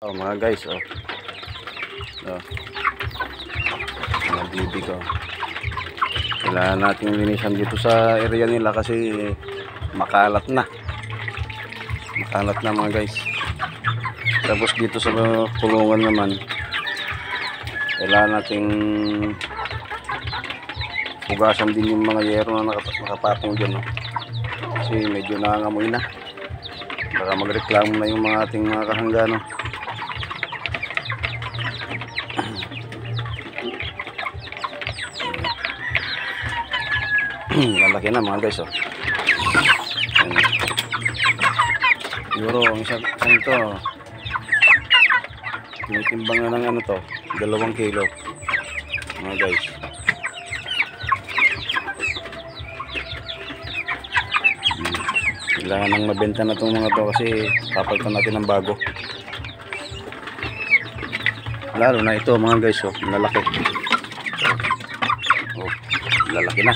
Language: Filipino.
Oh, mga guys, oh. Oh. Mga bibi ko. Kailangan natin linisan dito sa area nila kasi makalat na. Makalat na mga guys. Tapos dito sa kulungan naman, kailangan nating hugasan din yung mga yero na nakapatong dyan, no? Kasi medyo nangangamoy na. Baka magreklamo na yung mga ating mga kahanggano. Lalaki na mga guys, oh. Siguro ang isang ito tinitimbang na ng ano to, 2 kilo mga guys. Kailangan nang mabenta na itong mga to kasi papalitan natin ng bago, lalo na ito mga guys, oh, lalaki. Oh, lalaki na.